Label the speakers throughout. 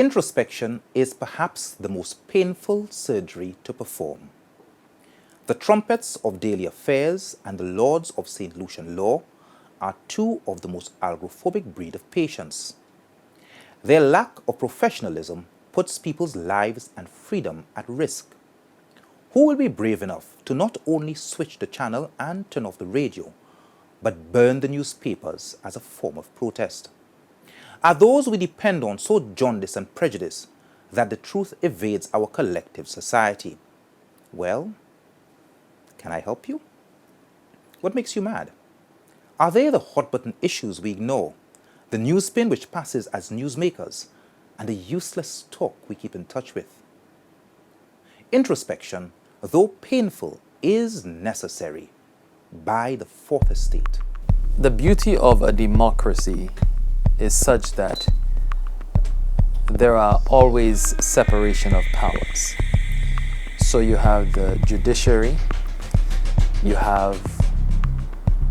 Speaker 1: Introspection is perhaps the most painful surgery to perform. The trumpets of daily affairs and the lords of St Lucian law are two of the most algrophobic breed of patients. Their lack of professionalism puts people's lives and freedom at risk. Who will be brave enough to not only switch the channel and turn off the radio, but burn the newspapers as a form of protest? Are those we depend on so jaundiced and prejudiced that the truth evades our collective society? Well, can I help you? What makes you mad? Are they the hot-button issues we ignore, the newspin which passes as newsmakers, and the useless talk we keep in touch with? Introspection, though painful, is necessary by the fourth estate.
Speaker 2: The beauty of a democracy is such that there are always separation of powers. So you have the judiciary, you have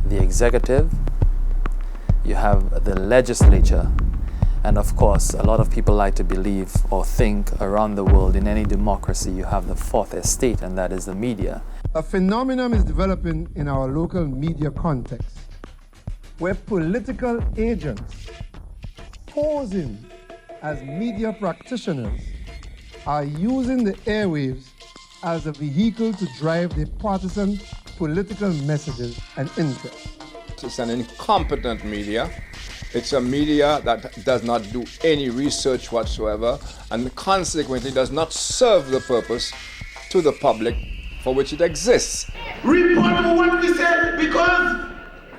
Speaker 2: the executive, you have the legislature, and of course, a lot of people like to believe or think around the world in any democracy you have the fourth estate, and that is the media.
Speaker 3: A phenomenon is developing in our local media context where political agents posing as media practitioners are using the airwaves as a vehicle to drive their partisan political messages and interests.
Speaker 4: It's an incompetent media. It's a media that does not do any research whatsoever and consequently does not serve the purpose to the public for which it exists.
Speaker 5: Report what we say, because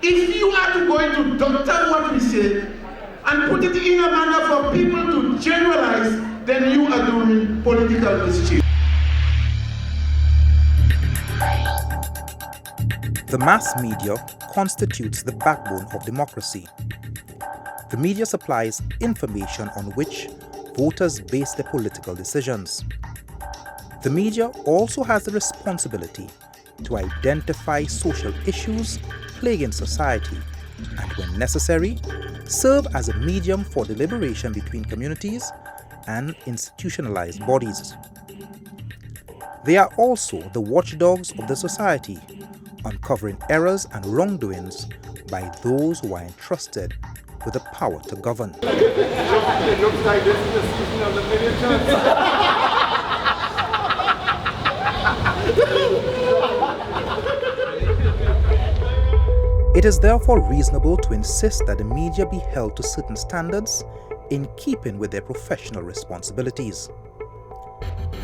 Speaker 5: if you are going to doctor what we say and put it in a manner for people to generalize, then you are doing political mischief.
Speaker 1: The mass media constitutes the backbone of democracy. The media supplies information on which voters base their political decisions. The media also has the responsibility to identify social issues plaguing society and, when necessary, serve as a medium for deliberation between communities and institutionalized bodies. They are also the watchdogs of the society, uncovering errors and wrongdoings by those who are entrusted with the power to govern.
Speaker 5: It looks like this is the season of the miniatures.
Speaker 1: It is therefore reasonable to insist that the media be held to certain standards in keeping with their professional responsibilities.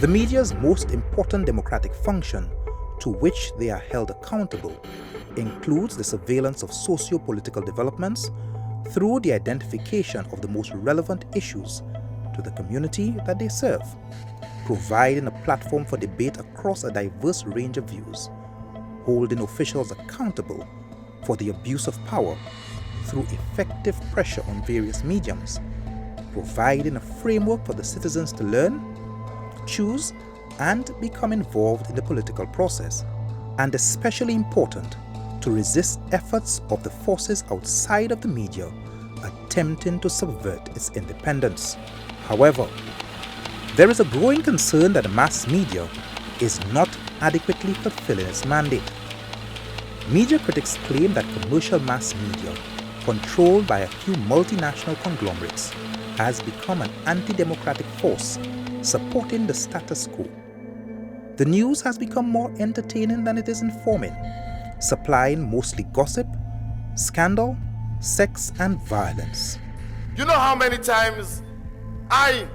Speaker 1: The media's most important democratic function, to which they are held accountable, includes the surveillance of socio-political developments through the identification of the most relevant issues to the community that they serve, providing a platform for debate across a diverse range of views, holding officials accountable for the abuse of power through effective pressure on various mediums, providing a framework for the citizens to learn, choose, and become involved in the political process, and especially important, to resist efforts of the forces outside of the media attempting to subvert its independence. However, there is a growing concern that the mass media is not adequately fulfilling its mandate. Media critics claim that commercial mass media, controlled by a few multinational conglomerates, has become an anti-democratic force supporting the status quo. The news has become more entertaining than it is informing, supplying mostly gossip, scandal, sex, and violence.
Speaker 6: You know how many times I,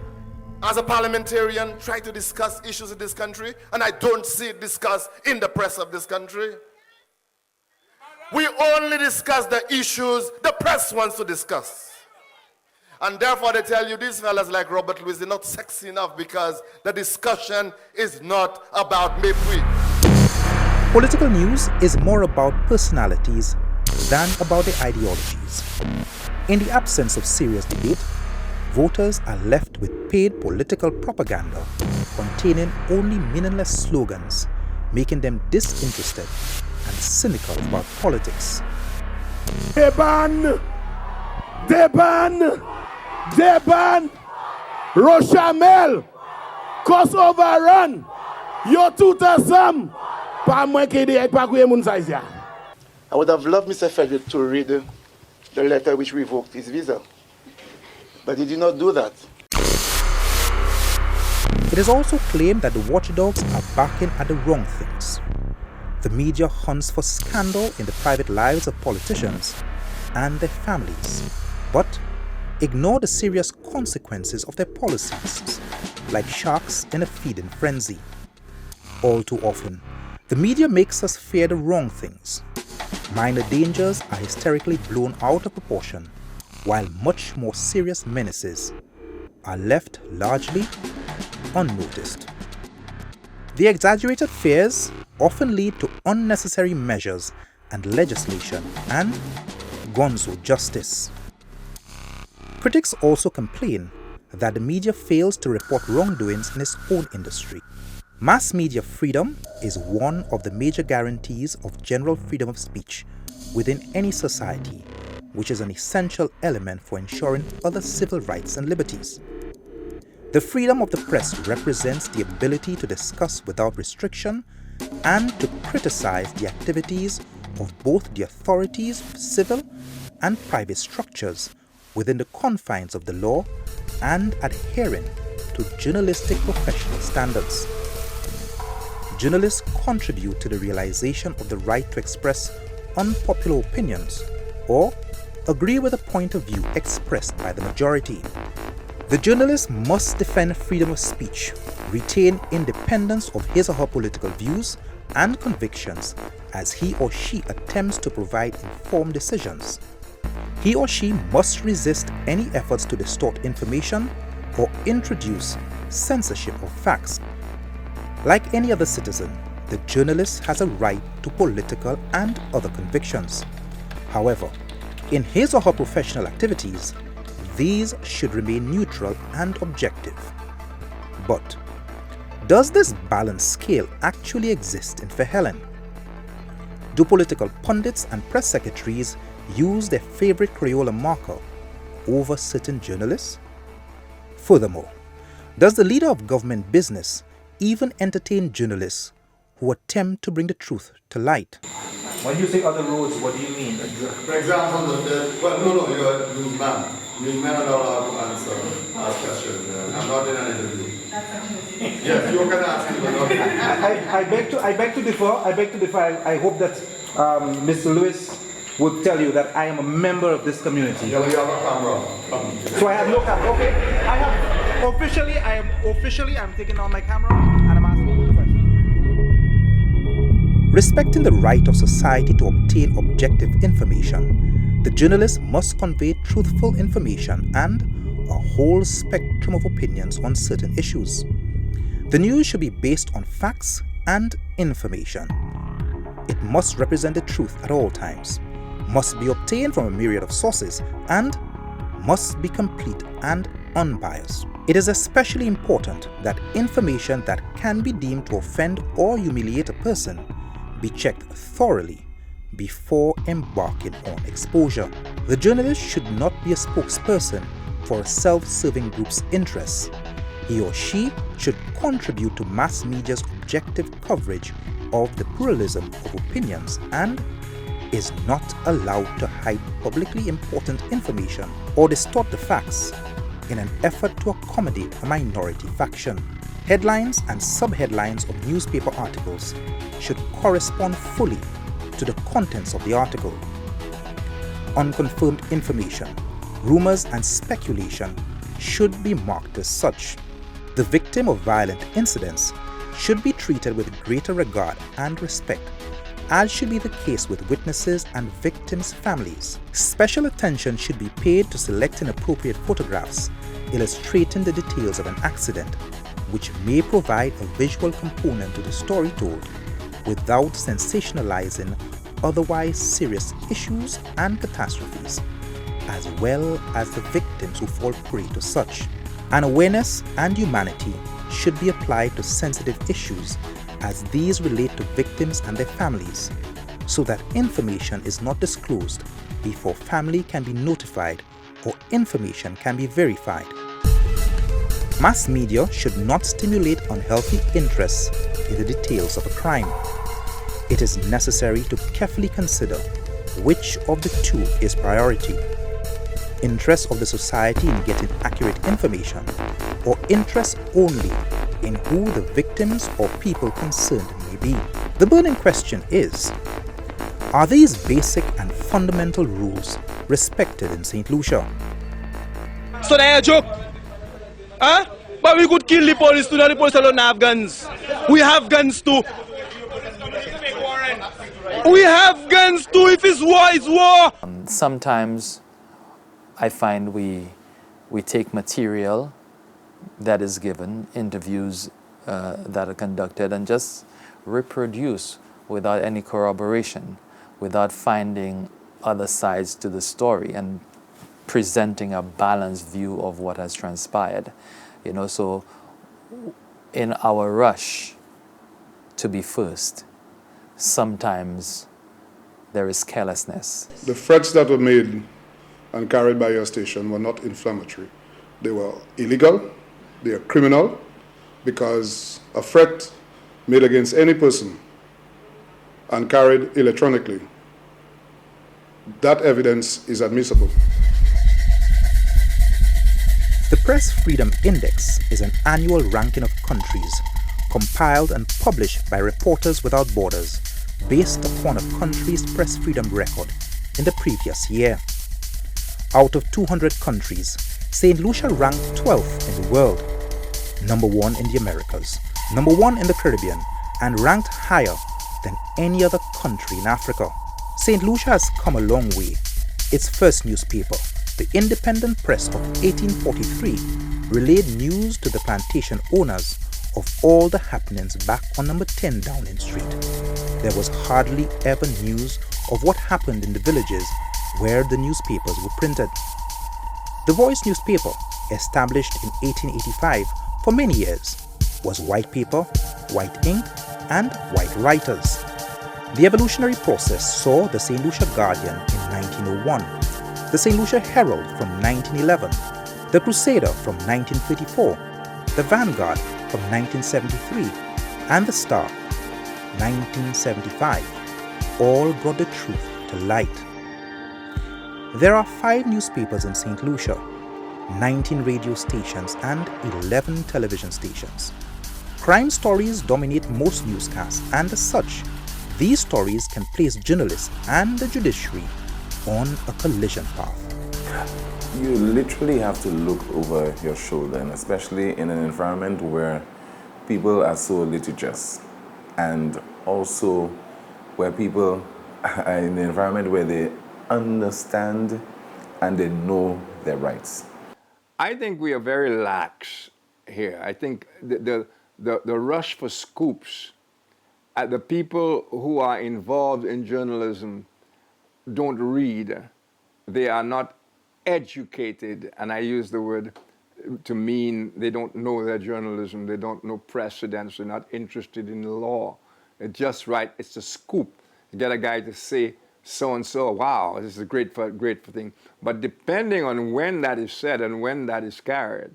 Speaker 6: as a parliamentarian, try to discuss issues in this country and I don't see it discussed in the press of this country? We only discuss the issues the press wants to discuss. And therefore they tell you these fellas like Robert Louis, they're not sexy enough because the discussion is not about Mepui.
Speaker 1: Political news is more about personalities than about their ideologies. In the absence of serious debate, voters are left with paid political propaganda containing only meaningless slogans, making them disinterested and cynical about politics.
Speaker 5: Deban! Deban! Deban!
Speaker 7: Rochamel, Cost Overrun, Yo Tuta Sam, Pa Mwen Kede Ek Pa Kwe Moun Saizia.
Speaker 8: I would have loved Mr. Frederick to read the letter which revoked his visa, but he did not do that.
Speaker 1: It is also claimed that the watchdogs are barking at the wrong things. The media hunts for scandal in the private lives of politicians and their families, but ignore the serious consequences of their policies, like sharks in a feeding frenzy. All too often, the media makes us fear the wrong things. Minor dangers are hysterically blown out of proportion, while much more serious menaces are left largely unnoticed. The exaggerated fears often lead to unnecessary measures and legislation and gonzo justice. Critics also complain that the media fails to report wrongdoings in its own industry. Mass media freedom is one of the major guarantees of general freedom of speech within any society, which is an essential element for ensuring other civil rights and liberties. The freedom of the press represents the ability to discuss without restriction and to criticize the activities of both the authorities of civil and private structures within the confines of the law and adhering to journalistic professional standards. Journalists contribute to the realization of the right to express unpopular opinions or agree with a point of view expressed by the majority. The journalist must defend freedom of speech, retain independence of his or her political views and convictions as he or she attempts to provide informed decisions. He or she must resist any efforts to distort information or introduce censorship of facts. Like any other citizen, the journalist has a right to political and other convictions. However, in his or her professional activities, these should remain neutral and objective. But does this balanced scale actually exist in Fair Helen? Do political pundits and press secretaries use their favorite Crayola marker over certain journalists? Furthermore, does the leader of government business even entertain journalists who attempt to bring the truth to light?
Speaker 9: When you say other roads, what do you mean?
Speaker 6: For example, you're a newsman. Newsmen are not allowed to ask questions. I'm not in an interview. Yes, you can ask me, but not
Speaker 9: I beg to differ. I hope that Mr. Lewis would tell you that I am a member of this community.
Speaker 6: Yeah, but you have a camera.
Speaker 9: So I have no camera. Okay. I have officially I'm taking on my camera and I'm asking you the question.
Speaker 1: Respecting the right of society to obtain objective information, the journalist must convey truthful information and a whole spectrum of opinions on certain issues. The news should be based on facts and information. It must represent the truth at all times, must be obtained from a myriad of sources, and must be complete and unbiased. It is especially important that information that can be deemed to offend or humiliate a person be checked thoroughly before embarking on exposure. The journalist should not be a spokesperson for a self-serving group's interests. He or she should contribute to mass media's objective coverage of the pluralism of opinions and is not allowed to hide publicly important information or distort the facts in an effort to accommodate a minority faction. Headlines and subheadlines of newspaper articles should correspond fully to the contents of the article. Unconfirmed information, rumors and speculation should be marked as such. The victim of violent incidents should be treated with greater regard and respect, as should be the case with witnesses and victims' families. Special attention should be paid to selecting appropriate photographs illustrating the details of an accident, which may provide a visual component to the story told without sensationalizing otherwise serious issues and catastrophes, as well as the victims who fall prey to such. An awareness and humanity should be applied to sensitive issues as these relate to victims and their families, so that information is not disclosed before family can be notified or information can be verified. Mass media should not stimulate unhealthy interest in the details of a crime. It is necessary to carefully consider which of the two is priority: interest of the society in getting accurate information, or interest only in who the victims or people concerned may be. The burning question is, are these basic and fundamental rules respected in St. Lucia?
Speaker 10: So that's a joke? Huh? But we could kill the police too, the police don't have guns. We have guns too. We have guns too. If it's war, it's war.
Speaker 2: Sometimes I find we take material that is given, interviews that are conducted, and just reproduce without any corroboration, without finding other sides to the story and presenting a balanced view of what has transpired. You know, so in our rush to be first, sometimes there is carelessness.
Speaker 11: The threats that were made and carried by your station were not inflammatory. They were illegal, they are criminal, because a threat made against any person and carried electronically, that evidence is admissible.
Speaker 1: The Press Freedom Index is an annual ranking of countries compiled and published by Reporters Without Borders based upon a country's press freedom record in the previous year. Out of 200 countries, St. Lucia ranked 12th in the world, number 1 in the Americas, number 1 in the Caribbean, and ranked higher than any other country in Africa. St. Lucia has come a long way. Its first newspaper, the Independent Press of 1843, relayed news to the plantation owners of all the happenings back on number 10 Downing Street. There was hardly ever news of what happened in the villages where the newspapers were printed. The Voice newspaper, established in 1885 for many years, was white paper, white ink, and white writers. The evolutionary process saw the St. Lucia Guardian in 1901, the St. Lucia Herald from 1911, the Crusader from 1934, the Vanguard from 1973, and the Star, 1975, all brought the truth to light. There are 5 newspapers in St. Lucia, 19 radio stations, and 11 television stations. Crime stories dominate most newscasts, and as such, these stories can place journalists and the judiciary on a collision path.
Speaker 12: You literally have to look over your shoulder, and especially in an environment where people are so litigious, and also where people are in an environment where they understand and they know their rights.
Speaker 4: I think we are very lax here. I think the rush for scoops at the people who are involved in journalism don't read. They are not educated, and I use the word to mean they don't know their journalism, they don't know precedents, they're not interested in law. It's just right, it's a scoop. You get a guy to say so-and-so, wow, this is a great thing. But depending on when that is said and when that is carried,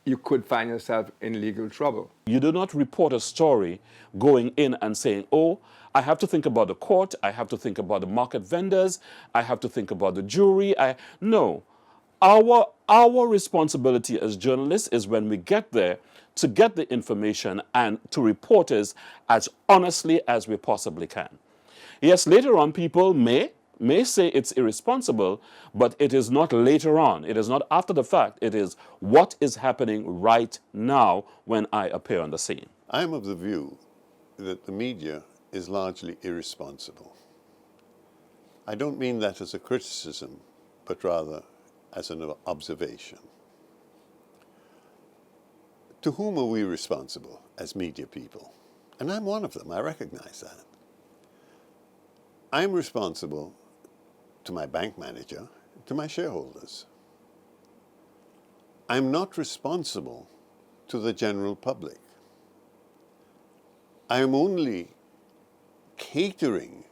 Speaker 4: you could find yourself in legal trouble.
Speaker 13: You do not report a story going in and saying, oh, I have to think about the court, I have to think about the market vendors, I have to think about the jury. No. Our responsibility as journalists is when we get there to get the information and to report it as honestly as we possibly can. Yes, later on people may say it's irresponsible, but it is not later on. It is not after the fact. It is what is happening right now when I appear on the scene.
Speaker 14: I am of the view that the media is largely irresponsible. I don't mean that as a criticism, but rather as an observation. To whom are we responsible as media people? And I'm one of them, I recognize that. I'm responsible to my bank manager, to my shareholders. I'm not responsible to the general public. I am only catering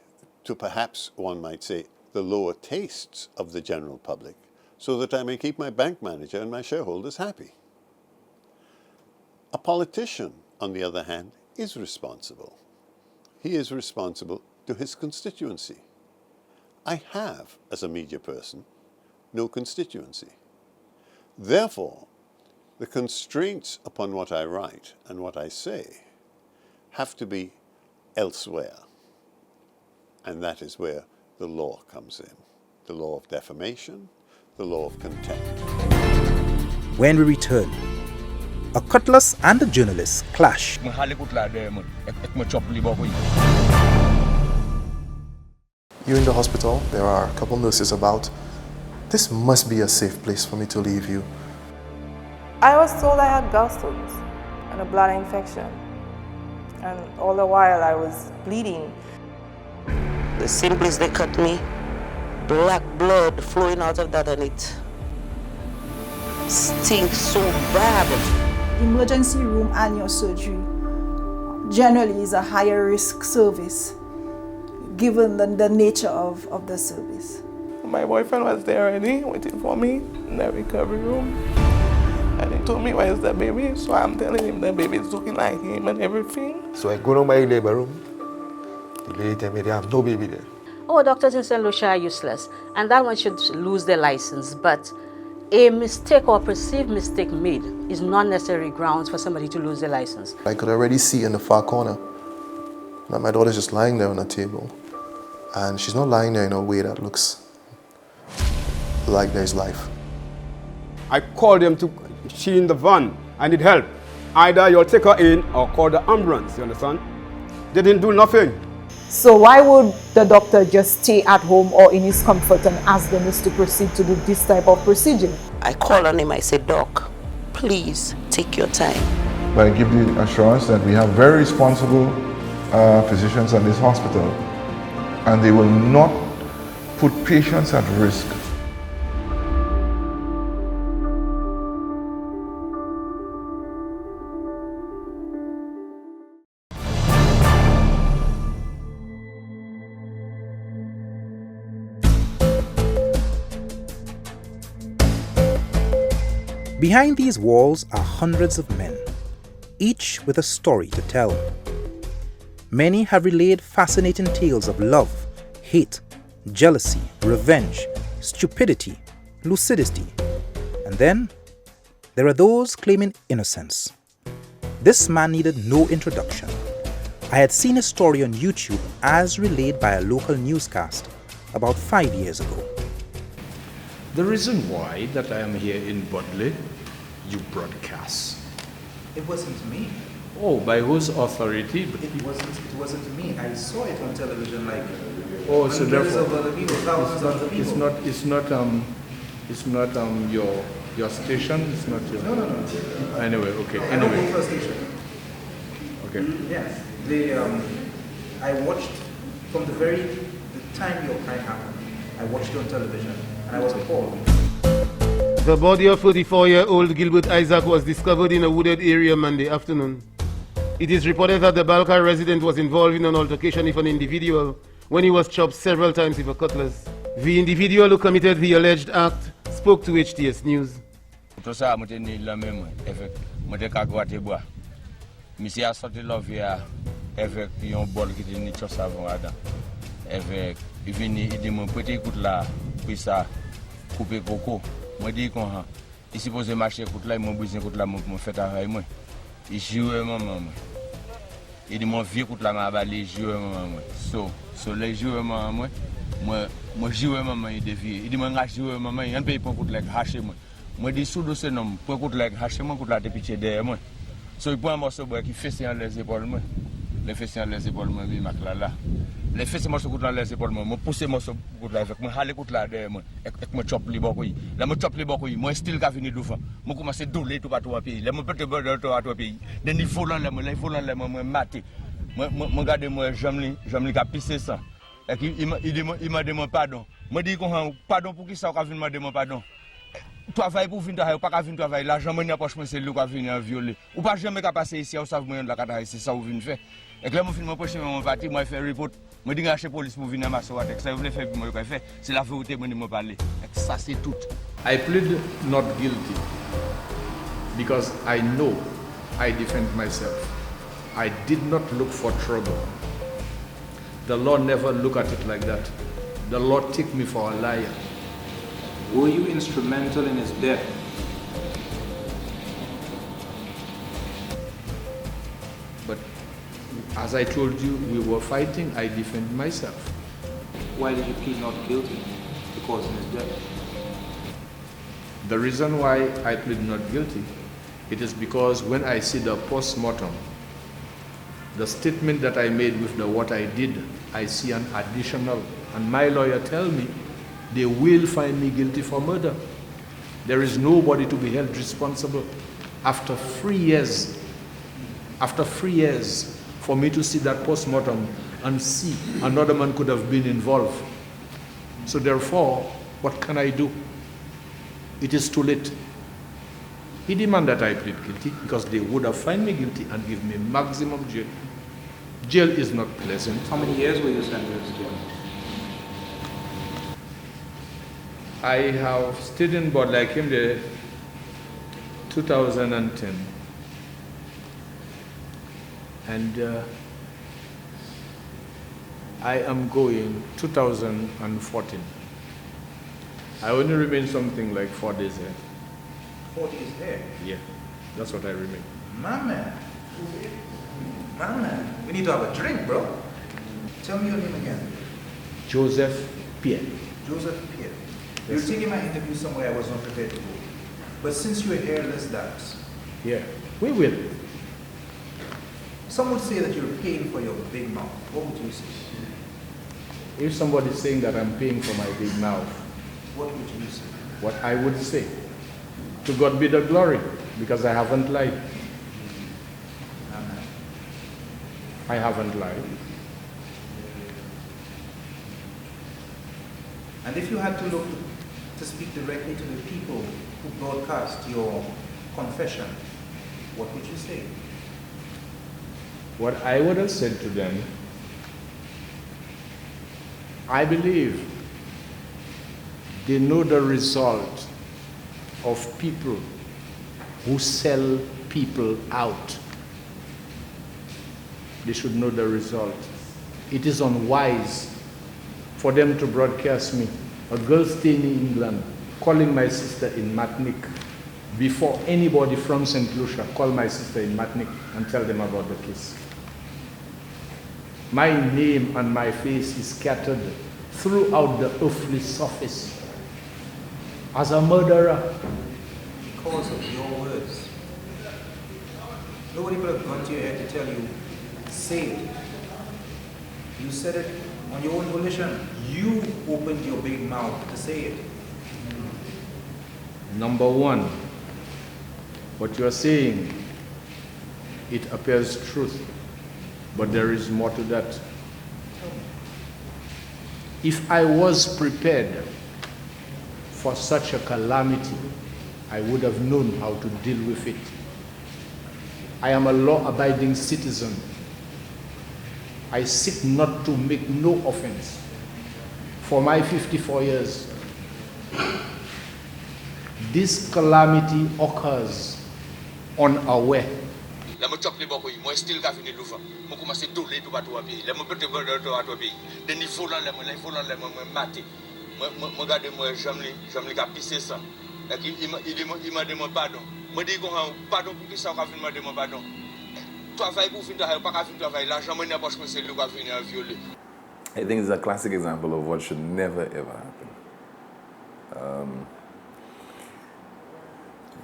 Speaker 14: to, perhaps one might say, the lower tastes of the general public so that I may keep my bank manager and my shareholders happy. A politician, on the other hand, is responsible. He is responsible to his constituency. I have, as a media person, no constituency. Therefore, the constraints upon what I write and what I say have to be elsewhere. And that is where the law comes in. The law of defamation, the law of contempt.
Speaker 1: When we return, a cutlass and a journalist clash.
Speaker 15: You're in the hospital, there are a couple nurses about. This must be a safe place for me to leave you.
Speaker 16: I was told I had gallstones and a bladder infection. And all the while I was bleeding.
Speaker 17: The same place they cut me, black blood flowing out of that, and it stinks so bad.
Speaker 18: Emergency room and your surgery generally is a higher risk service given the nature of the service.
Speaker 19: My boyfriend was there already waiting for me in the recovery room. And he told me, where's the baby? So I'm telling him the baby is looking like him and everything.
Speaker 20: So I go to my labor room. The lady tell me they have no baby there.
Speaker 17: Oh, doctors in St Lucia are useless, and that one should lose their license. But a mistake or perceived mistake made is not necessary grounds for somebody to lose their license.
Speaker 15: I could already see in the far corner that my daughter's just lying there on a table. And she's not lying there in a way that looks like there's life.
Speaker 21: I called them to, she in the van, I need help. Either you'll take her in or call the ambulance, you understand? They didn't do nothing.
Speaker 22: So why would the doctor just stay at home or in his comfort and ask the nurse to proceed to do this type of procedure?
Speaker 17: I called on him, I said, Doc, please take your time.
Speaker 23: But I give the assurance that we have very responsible physicians at this hospital, and they will not put patients at risk.
Speaker 1: Behind these walls are hundreds of men, each with a story to tell. Many have relayed fascinating tales of love, hate, jealousy, revenge, stupidity, lucidity. And then there are those claiming innocence. This man needed no introduction. I had seen his story on YouTube as relayed by a local newscast about 5 years ago.
Speaker 24: The reason why that I am here in Bodley, you broadcast.
Speaker 25: It wasn't me.
Speaker 24: Oh, by whose authority?
Speaker 25: It wasn't me. I saw it on television like.
Speaker 24: Oh, so therefore, it's not your station. It's not your.
Speaker 25: No.
Speaker 24: Anyway, okay.
Speaker 25: I don't go for a station.
Speaker 24: Okay.
Speaker 25: Yes, I watched from the time your crime happened. I watched it on television. And I was appalled.
Speaker 26: The body of 34-year-old Gilbert Isaac was discovered in a wooded area Monday afternoon. It is reported that the Balcar resident was involved in an altercation with an individual when he was chopped several times with a cutlass. The individual who committed the alleged act spoke to HTS News.
Speaker 27: Couper coco, moi dis qu'on il supposé marcher coûte là, mon besoin coûte là, mon fait travail moi. Il joue maman. Il dit mon vieux coûte là m'a balé jouer maman. So les jouer maman moi jouer maman il dévie. Il dit moi jouer maman, il paye pour coûte là hacher moi. Moi dis sous dossier nom pour coûte là hacher moi coûte là de pitié derrière moi. So il prend un morceau qui fait sur les épaules moi. Les fait sur les épaules moi bi mak là. Les fesses morceau coûte là les épaules moi pousser morceau coûte là avec moi haler coûte là derrière moi et moi chop li boko yi là moi chop li boko yi moi style ka venir devant moi commencer doler tout partout en pays là moi peut te tout à pays de niveau là moi maté moi regarder moi j'aime li ka pisser ça et il m'a demandé pardon moi dit qu'on pardon pour qui ça ka venir m'a demander pardon travail pour venir travailler pas ka venir travailler l'argent moi n'approche moi c'est lui qui venir violer ou pas jamais ka passer ici ou ça moi la ka c'est ça ou venir faire et là moi fin moi prochain mon parti moi faire report. Je dis que la police pour venir à ma soirée, ça vous fait moi faire, c'est la vérité moi me parler. Ça c'est tout.
Speaker 24: I plead not guilty because I know I defend myself. I did not look for trouble. The Lord never look at it like that. The Lord take me for a liar.
Speaker 25: Were you instrumental in his death?
Speaker 24: But as I told you, we were fighting, I defend myself.
Speaker 25: Why did you plead not guilty to causing his death?
Speaker 24: The reason why I plead not guilty, it is because when I see the post-mortem, the statement that I made with the what I did, I see an additional, and my lawyer tell me they will find me guilty for murder. There is nobody to be held responsible. After 3 years, for me to see that post-mortem and see another man could have been involved. So therefore, what can I do? It is too late. He demanded that I plead guilty because they would have found me guilty and give me maximum jail. Jail is not pleasant.
Speaker 25: How many years were you sentenced to jail?
Speaker 24: I have stayed in board like him there 2010. And I am going 2014. I only remain something like 4 days here.
Speaker 25: 4 days there?
Speaker 24: Yeah, that's what I remain.
Speaker 25: My man. We need to have a drink, bro. Tell me your name again.
Speaker 24: Joseph Pierre.
Speaker 25: Joseph Pierre. You're taking my interview somewhere I was not prepared to go. But since you're here, let's dance.
Speaker 24: Yeah, we will.
Speaker 25: Some would say that you're paying for your big mouth. What would you say?
Speaker 24: If somebody is saying that I'm paying for my big mouth,
Speaker 25: what would you say?
Speaker 24: What I would say, to God be the glory, because I haven't lied.
Speaker 25: Amen.
Speaker 24: I haven't lied.
Speaker 25: And if you had to look to speak directly to the people who broadcast your confession, what would you say?
Speaker 24: What I would have said to them, I believe they know the result of people who sell people out. They should know the result. It is unwise for them to broadcast me, a girl staying in England, calling my sister in Matnik, before anybody from St Lucia call my sister in Matnik and tell them about the case. My name and my face is scattered throughout the earthly surface as a murderer.
Speaker 25: Because of your words. Nobody put a gun to your head to tell you, say it. You said it on your own volition. You opened your big mouth to say it.
Speaker 24: Number one, what you are saying, it appears truth, but there is more to that. If I was prepared for such a calamity, I would have known how to deal with it. I am a law-abiding citizen. I seek not to make no offense. For my 54 years, this calamity occurs unaware.
Speaker 27: La mo chop li boko yi, mo still ka fini loufa. Mo commencé doler tout bateau à pays. La mo pete bateau à pays. De ni volant la mo maté. Mo garder moi j'aime li ka pisser ça. Et il m'a demandé pardon. Mo dit qu'on pardon pour qui ça ka fin m'a demandé pardon. Travail pour fin travail pas ka fin travail. L'argent mo n'a pas pensé le ka venir violer.
Speaker 12: I think it's a classic example of what should never ever happen.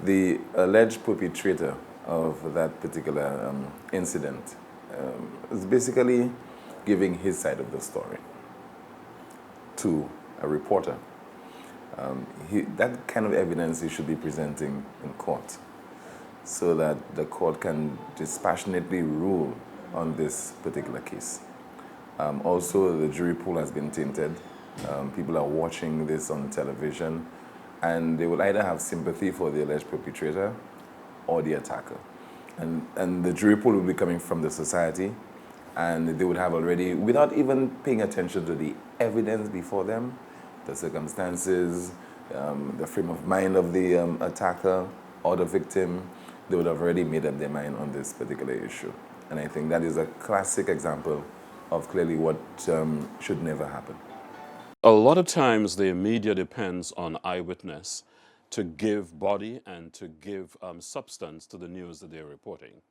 Speaker 12: The alleged perpetrator of that particular incident is basically giving his side of the story to a reporter. That kind of evidence he should be presenting in court so that the court can dispassionately rule on this particular case. Also, the jury pool has been tainted. People are watching this on television, and they will either have sympathy for the alleged perpetrator or the attacker. And the jury pool will be coming from the society, and they would have already, without even paying attention to the evidence before them, the circumstances, the frame of mind of the attacker or the victim, they would have already made up their mind on this particular issue. And I think that is a classic example of clearly what should never happen.
Speaker 13: A lot of times the media depends on eyewitness to give body and to give substance to the news that they're reporting.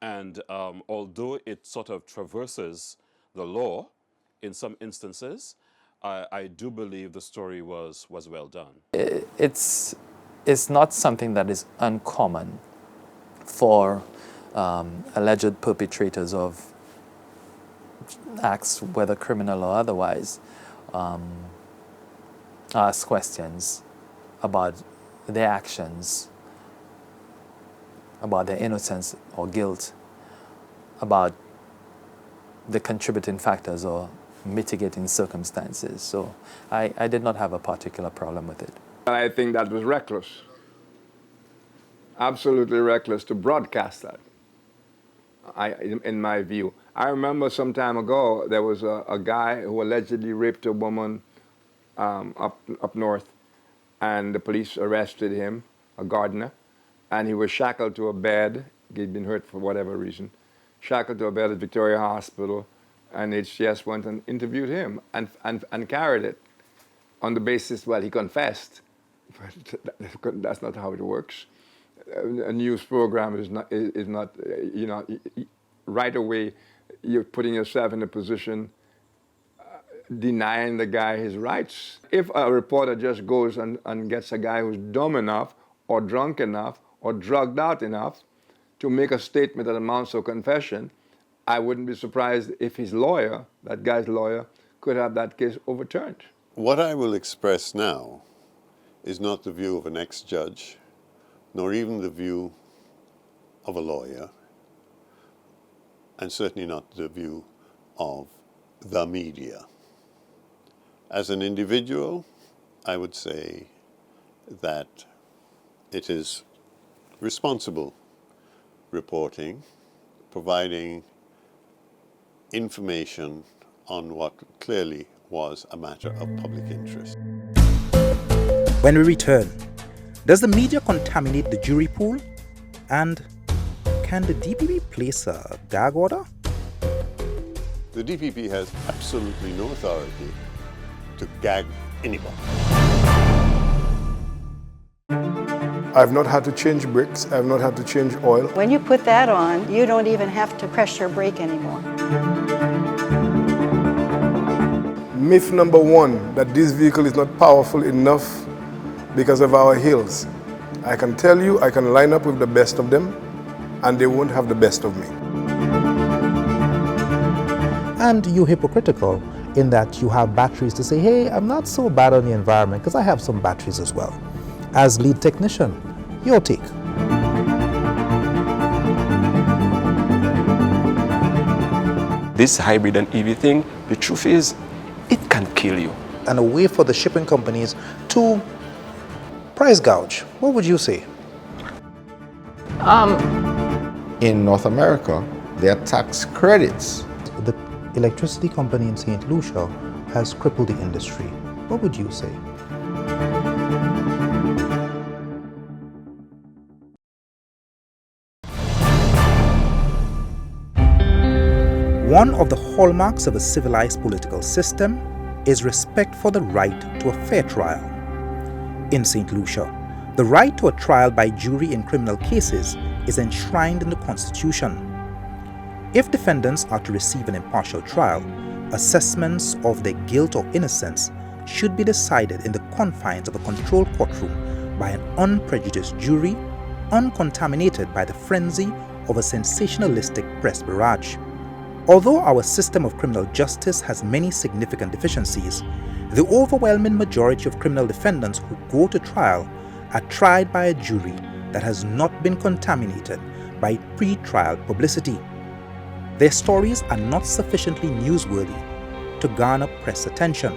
Speaker 13: And although it sort of traverses the law in some instances, I do believe the story was well done.
Speaker 2: It's not something that is uncommon for alleged perpetrators of acts, whether criminal or otherwise, ask questions about their actions, about their innocence or guilt, about the contributing factors or mitigating circumstances. So I did not have a particular problem with it.
Speaker 4: I think that was reckless, absolutely reckless to broadcast that, in my view. I remember some time ago there was a guy who allegedly raped a woman up north, and the police arrested him, a gardener, and he was shackled to a bed. He'd been hurt for whatever reason, shackled to a bed at Victoria Hospital, and HCS went and interviewed him and carried it on the basis, well, he confessed, but that's not how it works. A news program is not, you know, right away you're putting yourself in a position denying the guy his rights. If a reporter just goes and gets a guy who's dumb enough or drunk enough or drugged out enough to make a statement that amounts to a confession, I wouldn't be surprised if his lawyer, that guy's lawyer, could have that case overturned.
Speaker 14: What I will express now is not the view of an ex-judge, nor even the view of a lawyer, and certainly not the view of the media. As an individual, I would say that it is responsible reporting, providing information on what clearly was a matter of public interest.
Speaker 1: When we return, does the media contaminate the jury pool? And can the DPP place a gag order?
Speaker 14: The DPP has absolutely no authority to gag anybody.
Speaker 11: I've not had to change brakes, I've not had to change oil.
Speaker 3: When you put that on, you don't even have to press your brake anymore.
Speaker 11: Myth number one, that this vehicle is not powerful enough because of our hills. I can tell you, I can line up with the best of them, and they won't have the best of me.
Speaker 1: And you're hypocritical in that you have batteries to say, hey, I'm not so bad on the environment because I have some batteries as well. As lead technician, your take.
Speaker 5: This hybrid and EV thing, the truth is, it can kill you.
Speaker 1: And a way for the shipping companies to price gouge. What would you say?
Speaker 23: In North America, there are tax credits.
Speaker 1: The electricity company in St Lucia has crippled the industry. What would you say? One of the hallmarks of a civilized political system is respect for the right to a fair trial. In St. Lucia, the right to a trial by jury in criminal cases is enshrined in the Constitution. If defendants are to receive an impartial trial, assessments of their guilt or innocence should be decided in the confines of a controlled courtroom by an unprejudiced jury, uncontaminated by the frenzy of a sensationalistic press barrage. Although our system of criminal justice has many significant deficiencies, the overwhelming majority of criminal defendants who go to trial are tried by a jury that has not been contaminated by pre-trial publicity. Their stories are not sufficiently newsworthy to garner press attention.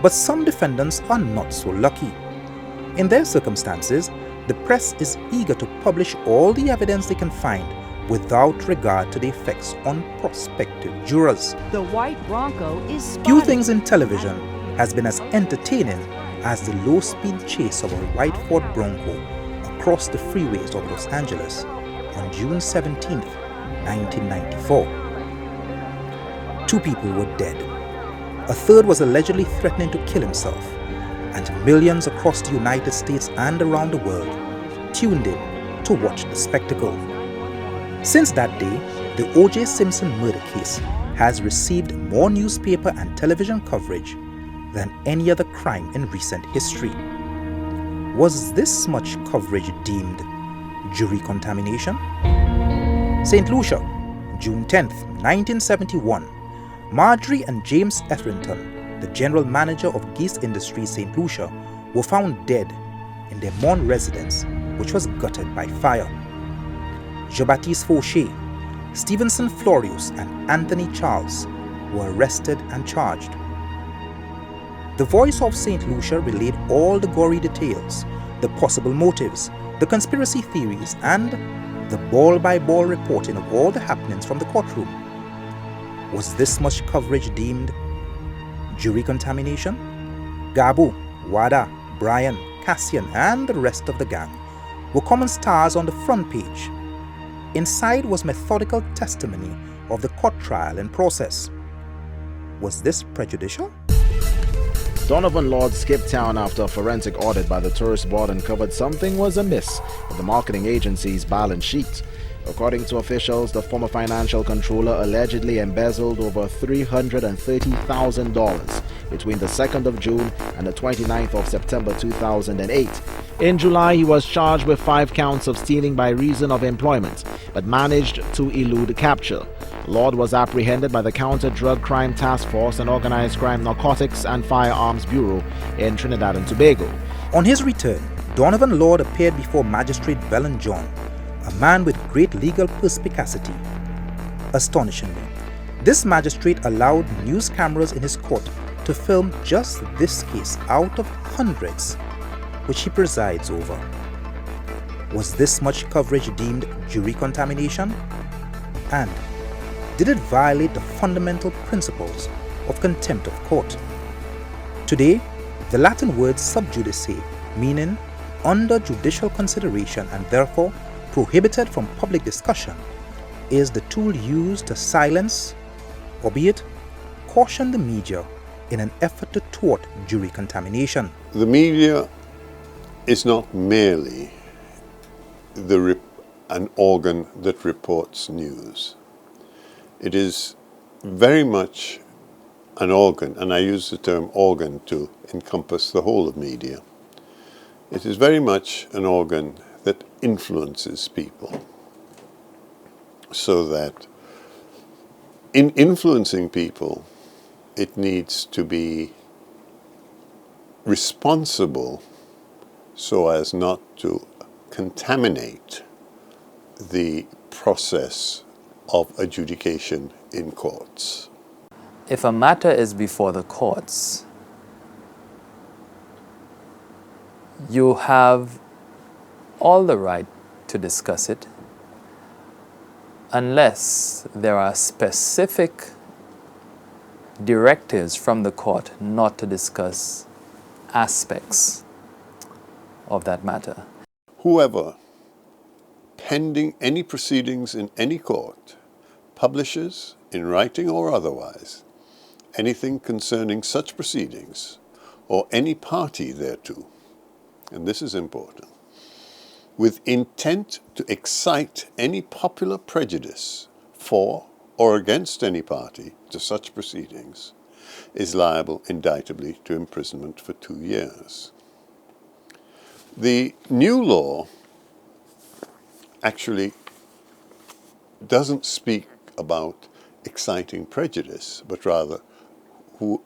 Speaker 1: But some defendants are not so lucky. In their circumstances, the press is eager to publish all the evidence they can find without regard to the effects on prospective jurors.
Speaker 6: The white Bronco is spotted.
Speaker 1: Few things in television has been as entertaining as the low-speed chase of a white Ford Bronco crossed the freeways of Los Angeles on June 17, 1994. 2 people were dead. A third was allegedly threatening to kill himself, and millions across the United States and around the world tuned in to watch the spectacle. Since that day, the O.J. Simpson murder case has received more newspaper and television coverage than any other crime in recent history. Was this much coverage deemed jury contamination? St. Lucia, June 10, 1971. Marjorie and James Etherington, the general manager of Geese Industries St. Lucia, were found dead in their Mont residence, which was gutted by fire. Jean-Baptiste Fauché, Stevenson Florius, and Anthony Charles were arrested and charged. The Voice of St. Lucia relayed all the gory details, the possible motives, the conspiracy theories, and the ball-by-ball reporting of all the happenings from the courtroom. Was this much coverage deemed jury contamination? Gabu, Wada, Brian, Cassian, and the rest of the gang were common stars on the front page. Inside was methodical testimony of the court trial and process. Was this prejudicial?
Speaker 7: Donovan Lord skipped town after a forensic audit by the tourist board uncovered something was amiss with the marketing agency's balance sheet. According to officials, the former financial controller allegedly embezzled over $330,000 between the 2nd of June and the 29th of September 2008. In July, he was charged with 5 counts of stealing by reason of employment, but managed to elude capture. Lord was apprehended by the Counter-Drug Crime Task Force and Organized Crime Narcotics and Firearms Bureau in Trinidad and Tobago.
Speaker 1: On his return, Donovan Lord appeared before Magistrate Bellon John, a man with great legal perspicacity. Astonishingly, this magistrate allowed news cameras in his court to film just this case out of hundreds which he presides over. Was this much coverage deemed jury contamination? And did it violate the fundamental principles of contempt of court? Today, the Latin word sub judice, meaning under judicial consideration and therefore prohibited from public discussion, is the tool used to silence, albeit caution the media in an effort to thwart jury contamination.
Speaker 14: The media is not merely an organ that reports news. It is very much an organ, and I use the term organ to encompass the whole of media. It is very much an organ that influences people, so that in influencing people, it needs to be responsible so as not to contaminate the process of adjudication in courts.
Speaker 2: If a matter is before the courts, you have all the right to discuss it unless there are specific directives from the court not to discuss aspects of that matter.
Speaker 14: Whoever, pending any proceedings in any court, publishes, in writing or otherwise, anything concerning such proceedings or any party thereto, and this is important, with intent to excite any popular prejudice for or against any party to such proceedings, is liable indictably to imprisonment for 2 years. The new law actually doesn't speak about exciting prejudice, but rather who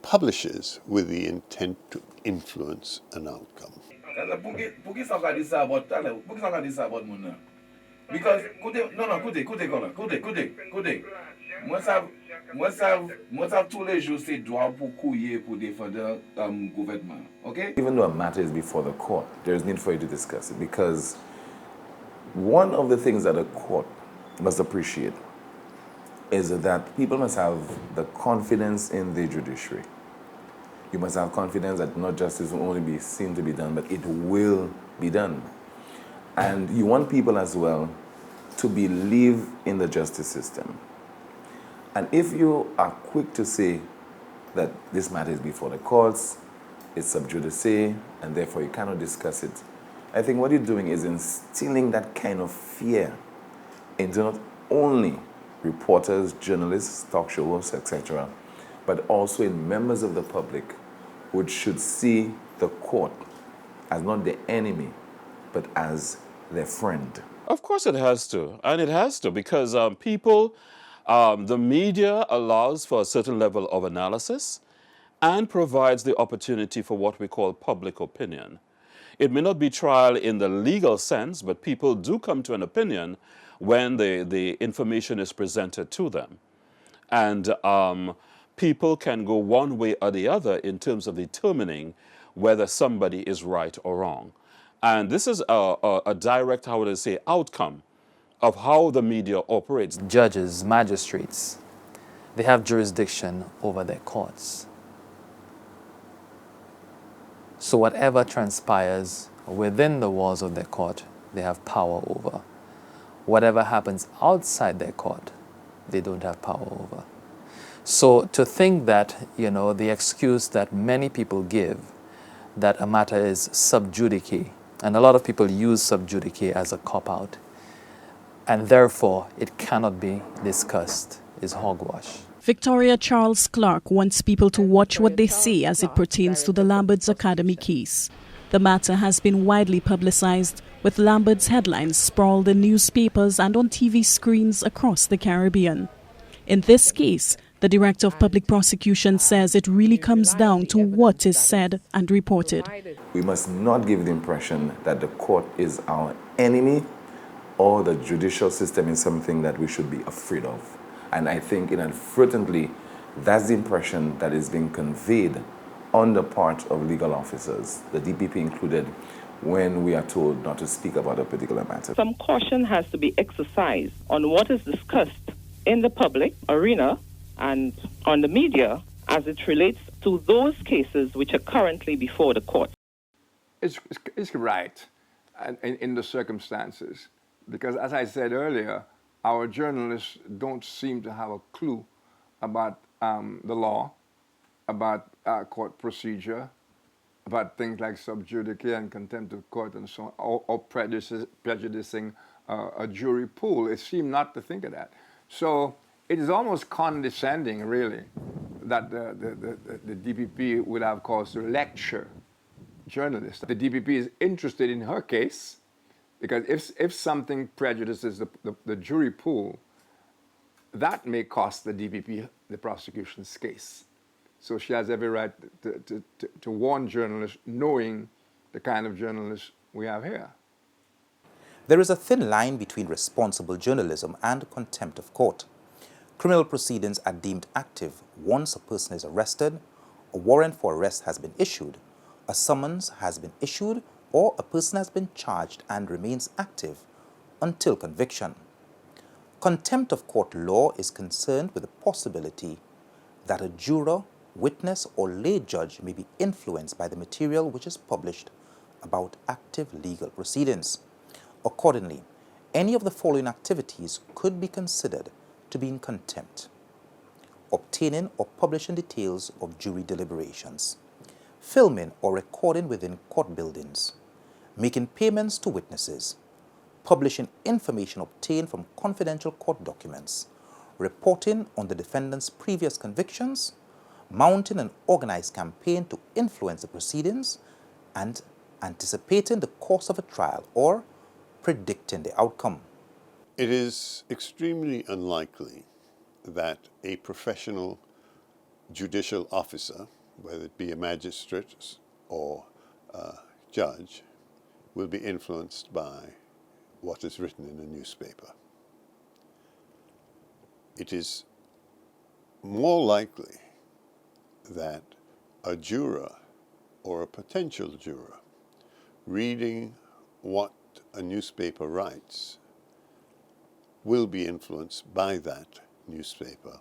Speaker 14: publishes with the intent to influence an outcome.
Speaker 8: Because moi ça tous les jours c'est droit pour couiller pour défendre gouvernement, okay?
Speaker 12: Even though a matter is before the court, there is need for you to discuss it, because one of the things that a court must appreciate is that people must have the confidence in the judiciary. You must have confidence that not justice will only be seen to be done, but it will be done. And you want people as well to believe in the justice system. And if you are quick to say that this matter is before the courts, it's sub judice, and therefore you cannot discuss it, I think what you're doing is instilling that kind of fear into not only reporters, journalists, talk show hosts, etc., but also in members of the public who should see the court as not the enemy, but as their friend.
Speaker 13: Of course it has to, and it has to, because the media allows for a certain level of analysis and provides the opportunity for what we call public opinion. It may not be trial in the legal sense, but people do come to an opinion when the information is presented to them. And people can go one way or the other in terms of determining whether somebody is right or wrong. And this is a direct, how would I say, outcome of how the media operates.
Speaker 2: Judges, magistrates, they have jurisdiction over their courts. So whatever transpires within the walls of their court, they have power over. Whatever happens outside their court, they don't have power over. So to think that, the excuse that many people give, that a matter is sub judice, and a lot of people use sub judice as a cop-out, and therefore it cannot be discussed, is hogwash.
Speaker 9: Victoria Charles Clark wants people to watch what they say as it pertains to the Lambert's Academy case. The matter has been widely publicized, with Lambert's headlines sprawled in newspapers and on TV screens across the Caribbean. In this case, the Director of Public Prosecution says it really comes down to what is said and reported.
Speaker 12: We must not give the impression that the court is our enemy or the judicial system is something that we should be afraid of. And I think inadvertently, that's the impression that is being conveyed on the part of legal officers, the DPP included, when we are told not to speak about a particular matter.
Speaker 10: Some caution has to be exercised on what is discussed in the public arena and on the media as it relates to those cases which are currently before the court.
Speaker 4: It's right in the circumstances, because as I said earlier, our journalists don't seem to have a clue about the law, about court procedure, about things like sub judice and contempt of court and so on, or prejudicing a jury pool. They seem not to think of that. So it is almost condescending, really, that the DPP would have cause to lecture journalists. The DPP is interested in her case, because if something prejudices the jury pool, that may cost the DPP the prosecution's case. So she has every right to warn journalists, knowing the kind of journalists we have here.
Speaker 1: There is a thin line between responsible journalism and contempt of court. Criminal proceedings are deemed active once a person is arrested, a warrant for arrest has been issued, a summons has been issued, or a person has been charged and remains active until conviction. Contempt of court law is concerned with the possibility that a juror, witness, or lay judge may be influenced by the material which is published about active legal proceedings. Accordingly, any of the following activities could be considered to be in contempt: obtaining or publishing details of jury deliberations, filming or recording within court buildings, making payments to witnesses, publishing information obtained from confidential court documents, reporting on the defendant's previous convictions, mounting an organized campaign to influence the proceedings, and anticipating the course of a trial or predicting the outcome.
Speaker 14: It is extremely unlikely that a professional judicial officer, whether it be a magistrate or a judge, will be influenced by what is written in a newspaper. It is more likely that a juror or a potential juror reading what a newspaper writes will be influenced by that newspaper,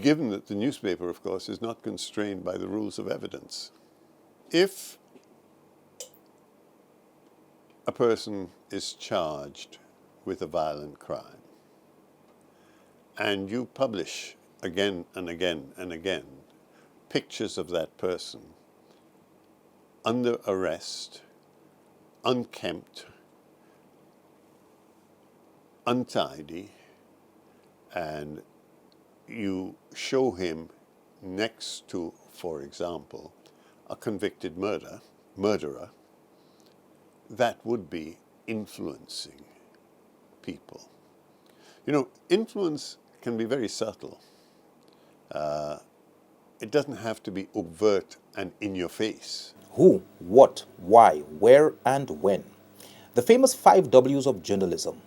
Speaker 14: given that the newspaper, of course, is not constrained by the rules of evidence. If a person is charged with a violent crime, and you publish again and again and again pictures of that person under arrest, unkempt, untidy, and you show him next to, for example, a convicted murderer, that would be influencing people. You know, influence can be very subtle. It doesn't have to be overt and in your face.
Speaker 1: Who, what, why, where, and when. The famous 5 W's of journalism.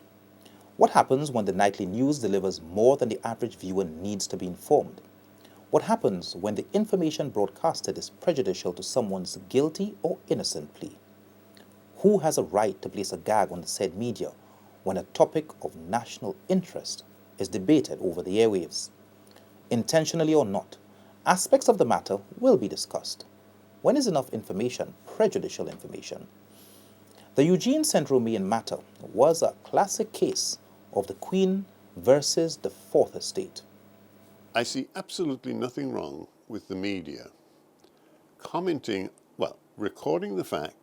Speaker 1: What happens when the nightly news delivers more than the average viewer needs to be informed? What happens when the information broadcasted is prejudicial to someone's guilty or innocent plea? Who has a right to place a gag on the said media when a topic of national interest is debated over the airwaves? Intentionally or not, aspects of the matter will be discussed. When is enough information prejudicial information? The Eugene St Lucia matter was a classic case of the Queen versus the Fourth Estate.
Speaker 14: I see absolutely nothing wrong with the media commenting, well, recording the fact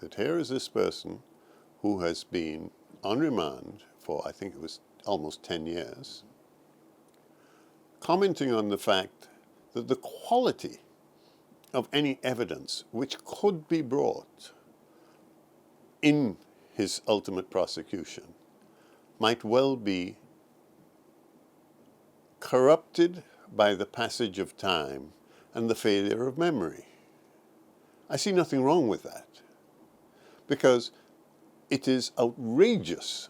Speaker 14: that here is this person who has been on remand for, I think it was almost 10 years, commenting on the fact that the quality of any evidence which could be brought in his ultimate prosecution might well be corrupted by the passage of time and the failure of memory. I see nothing wrong with that, because it is outrageous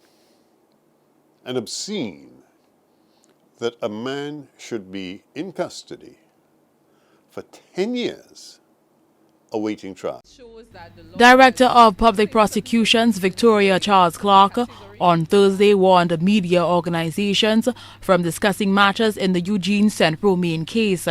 Speaker 14: and obscene that a man should be in custody for 10 years awaiting trial.
Speaker 15: Director of Public Prosecutions Victoria Charles Clark on Thursday warned media organizations from discussing matters in the Eugene St Lucia case.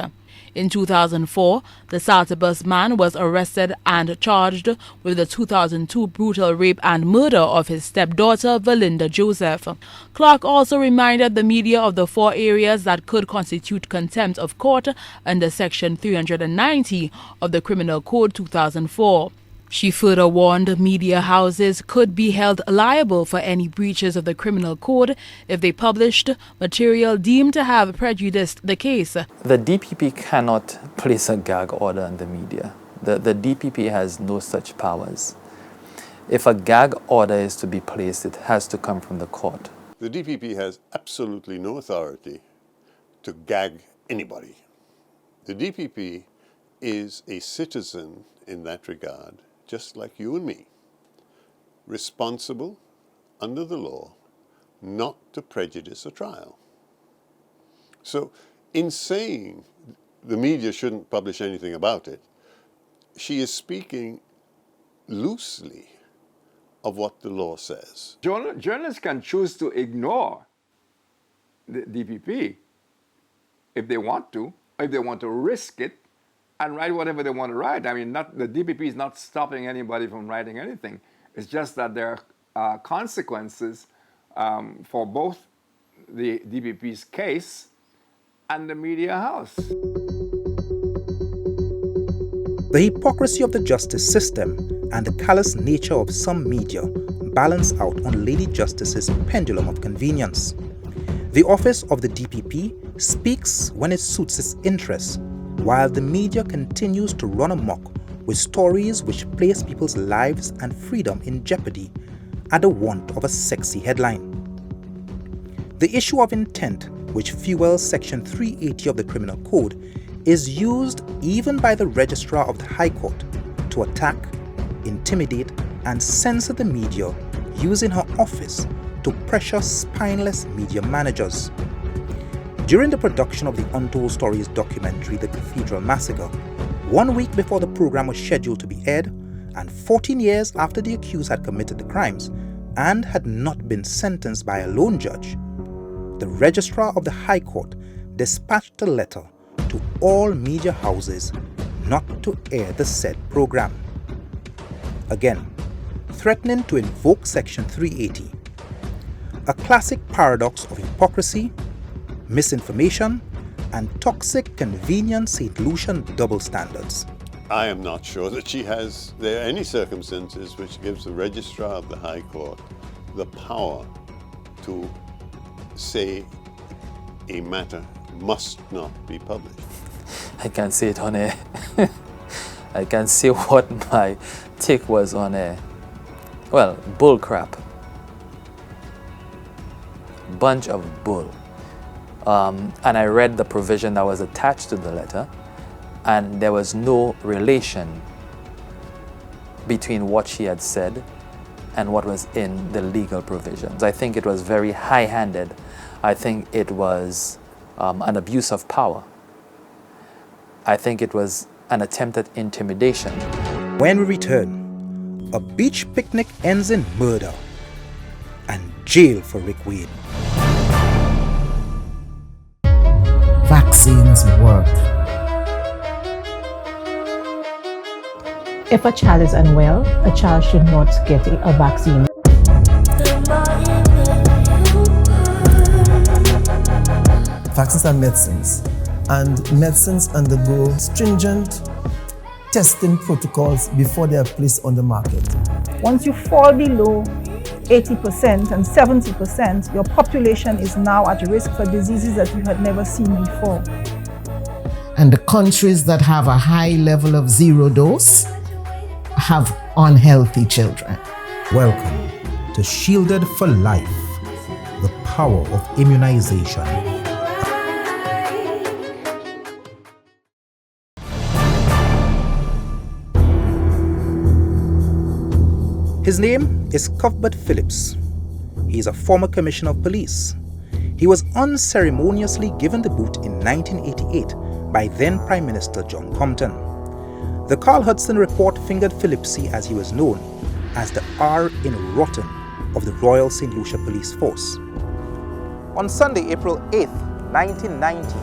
Speaker 15: In 2004, the Saltibus man was arrested and charged with the 2002 brutal rape and murder of his stepdaughter, Valinda Joseph. Clark also reminded the media of the 4 areas that could constitute contempt of court under Section 390 of the Criminal Code 2004. She further warned media houses could be held liable for any breaches of the criminal code if they published material deemed to have prejudiced the case.
Speaker 2: The DPP cannot place a gag order on the media. The DPP has no such powers. If a gag order is to be placed, it has to come from the court.
Speaker 14: The DPP has absolutely no authority to gag anybody. The DPP is a citizen in that regard, just like you and me, responsible under the law not to prejudice a trial. So in saying the media shouldn't publish anything about it, she is speaking loosely of what the law says.
Speaker 4: Journalists can choose to ignore the DPP if they want to, or if they want to risk it and write whatever they want to write. I mean, the DPP is not stopping anybody from writing anything. It's just that there are consequences for both the DPP's case and the media house.
Speaker 1: The hypocrisy of the justice system and the callous nature of some media balance out on Lady Justice's pendulum of convenience. The office of the DPP speaks when it suits its interests, while the media continues to run amok with stories which place people's lives and freedom in jeopardy at the want of a sexy headline. The issue of intent, which fuels Section 380 of the Criminal Code, is used even by the Registrar of the High Court to attack, intimidate, and censor the media using her office to pressure spineless media managers. During the production of the Untold Stories documentary, The Cathedral Massacre, 1 week before the program was scheduled to be aired, and 14 years after the accused had committed the crimes and had not been sentenced by a lone judge, the Registrar of the High Court dispatched a letter to all media houses not to air the said program. Again, threatening to invoke Section 380, a classic paradox of hypocrisy, misinformation, and toxic, convenient St Lucian double standards.
Speaker 14: I am not sure that there are any circumstances which gives the Registrar of the High Court the power to say a matter must not be published.
Speaker 2: I can say it on air. I can say what my take was on air. Well, bull crap. Bunch of bull. And I read the provision that was attached to the letter, and there was no relation between what she had said and what was in the legal provisions. I think it was very high-handed. I think it was an abuse of power. I think it was an attempt at intimidation.
Speaker 1: When we return, a beach picnic ends in murder and jail for Rick Wayne.
Speaker 16: Vaccines work.
Speaker 17: If a child is unwell, a child should not get a vaccine.
Speaker 16: Vaccines are medicines, and medicines undergo stringent testing protocols before they are placed on the market.
Speaker 18: Once you fall below 80% and 70%, your population is now at risk for diseases that you had never seen before.
Speaker 16: And the countries that have a high level of zero dose have unhealthy children.
Speaker 1: Welcome to Shielded for Life, the power of immunization. His name is Cuthbert Phillips. He is a former commissioner of police. He was unceremoniously given the boot in 1988 by then Prime Minister John Compton. The Carl Hudson report fingered Phillipsy as he was known as the R in Rotten of the Royal St Lucia Police Force. On Sunday, April 8, 1990,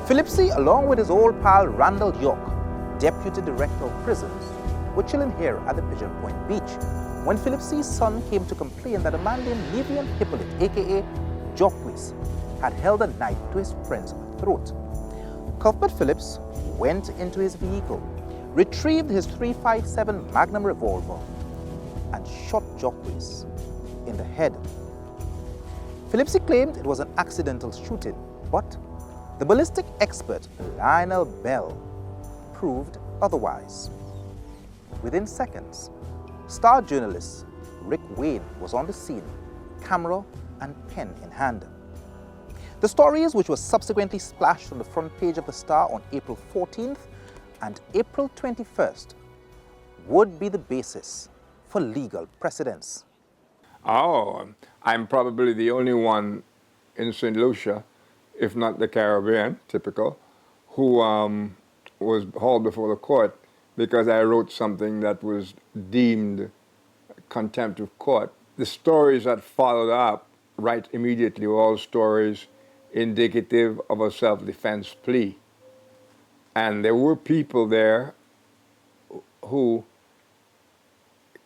Speaker 1: Phillipsy, along with his old pal Randall York, Deputy Director of Prisons, were chilling here at the Pigeon Point Beach when Phillipsy's son came to complain that a man named Nevian Hippolyte, aka Jockwis, had held a knife to his friend's throat. Cuthbert Phillips went into his vehicle, retrieved his .357 Magnum revolver, and shot Jockwis in the head. Phillipsy claimed it was an accidental shooting, but the ballistic expert Lionel Bell proved otherwise. Within seconds, star journalist Rick Wayne was on the scene, camera and pen in hand. The stories, which were subsequently splashed on the front page of the Star on April 14th and April 21st, would be the basis for legal precedents.
Speaker 4: Oh, I'm probably the only one in St Lucia, if not the Caribbean, typical, who was hauled before the court because I wrote something that was deemed contempt of court. The stories that followed up right immediately were all stories indicative of a self-defense plea. And there were people there who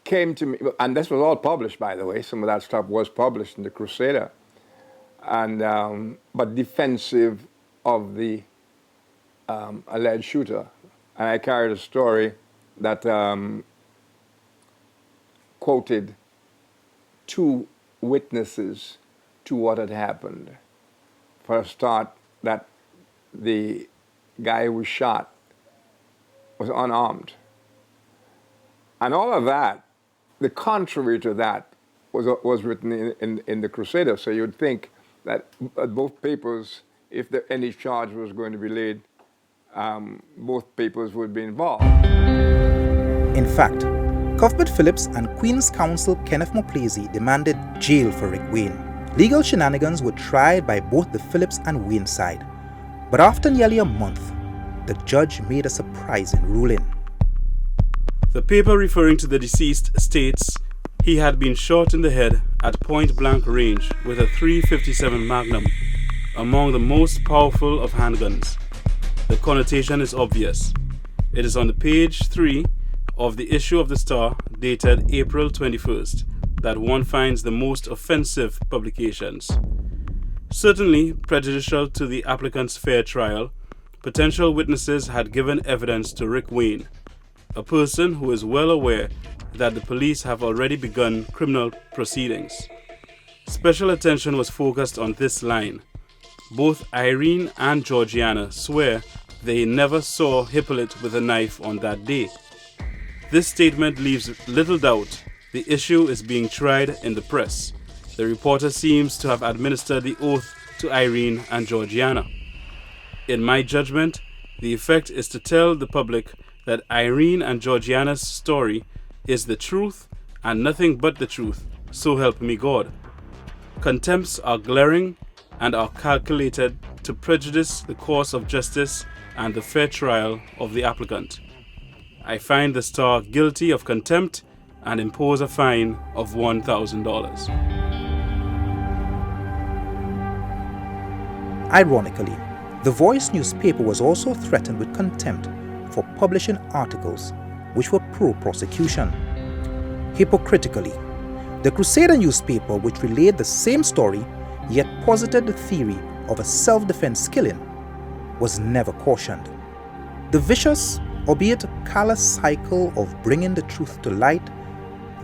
Speaker 4: came to me, and this was all published, by the way. Some of that stuff was published in the Crusader, and but defensive of the alleged shooter. And I carried a story that quoted two witnesses to what had happened. For a start, that the guy who was shot was unarmed. And all of that, the contrary to that, was written in the Crusader. So you'd think that both papers, if any charge was going to be laid, both papers would be involved.
Speaker 1: In fact, Cuthbert Phillips and Queen's Counsel Kenneth Moplesey demanded jail for Rick Wayne. Legal shenanigans were tried by both the Phillips and Wayne side, but after nearly a month, the judge made a surprising ruling.
Speaker 19: The paper referring to the deceased states he had been shot in the head at point-blank range with a .357 Magnum, among the most powerful of handguns. The connotation is obvious. It is on the page 3 of the issue of the Star dated April 21st that one finds the most offensive publications. Certainly prejudicial to the applicant's fair trial, potential witnesses had given evidence to Rick Wayne, a person who is well aware that the police have already begun criminal proceedings. Special attention was focused on this line. Both Irene and Georgiana swear they never saw Hippolyte with a knife on that day. This statement leaves little doubt the issue is being tried in the press. The reporter seems to have administered the oath to Irene and Georgiana. In my judgment, the effect is to tell the public that Irene and Georgiana's story is the truth and nothing but the truth, so help me God. Contempts are glaring and are calculated to prejudice the course of justice and the fair trial of the applicant. I find the Star guilty of contempt and impose a fine of $1,000.
Speaker 1: Ironically, the Voice newspaper was also threatened with contempt for publishing articles which were pro-prosecution. Hypocritically, the Crusader newspaper, which relayed the same story yet posited the theory of a self-defense killing, was never cautioned. The vicious, albeit callous cycle of bringing the truth to light,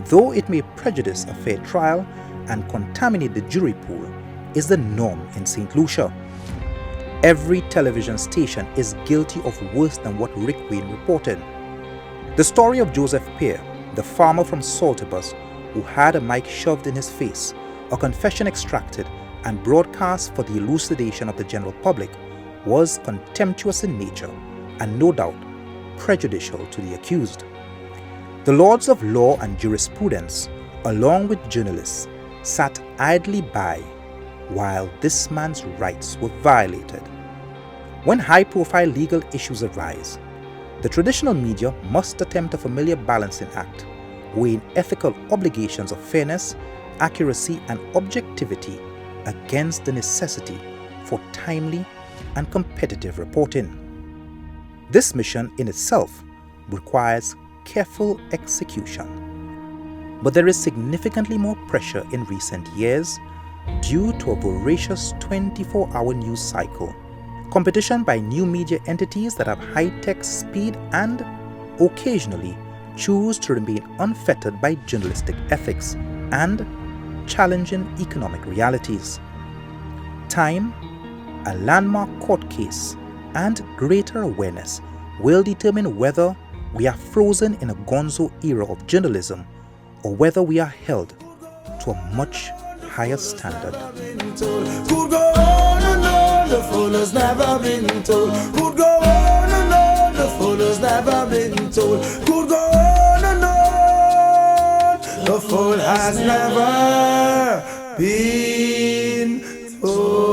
Speaker 1: though it may prejudice a fair trial and contaminate the jury pool, is the norm in St Lucia. Every television station is guilty of worse than what Rick Wayne reported. The story of Joseph Pear, the farmer from Saltibus who had a mic shoved in his face, a confession extracted and broadcast for the elucidation of the general public, was contemptuous in nature and no doubt prejudicial to the accused. The lords of law and jurisprudence, along with journalists, sat idly by while this man's rights were violated. When high-profile legal issues arise, the traditional media must attempt a familiar balancing act, weighing ethical obligations of fairness, accuracy, and objectivity against the necessity for timely and competitive reporting. This mission in itself requires careful execution. But there is significantly more pressure in recent years due to a voracious 24-hour news cycle, competition by new media entities that have high-tech speed and, occasionally, choose to remain unfettered by journalistic ethics and challenging economic realities. Time, a landmark court case, and greater awareness will determine whether we are frozen in a gonzo era of journalism or whether we are held to a much higher standard.
Speaker 20: Could go on and on, the fool has never been told. Could go on and on, the fool has never been told. Could go on and on, the fool has never been told.